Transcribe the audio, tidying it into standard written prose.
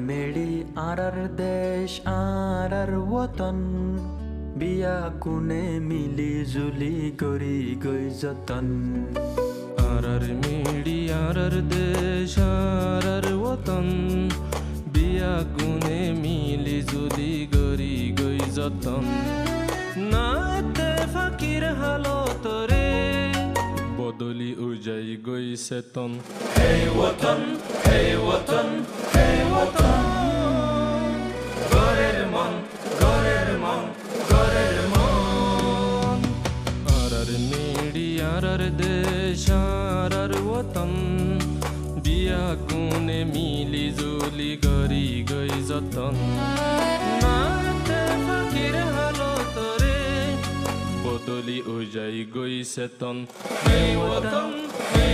মেড়ি আরার দেশ আরার ওতন বিয়া কোনে মিলি জুলি গরি গই যতন আরার মেড়ি আরার দেশ আরার ওতন বিয়া কোনে মিলি জুলি গরি গই যতন নাতে ফাকির হালত রে বদলি উজাই গই সেতন হে ওতন হে ওতন হে ওতন গরের মন গরের মন গরের মন আরার মেড়ি আরার দেশ আরার ওতন বিয়া কোনে মিলি জুলি গরি গই যতন নাতে ফাকির হালত রে বদলি উজাই গই সেতন হে ওতন হে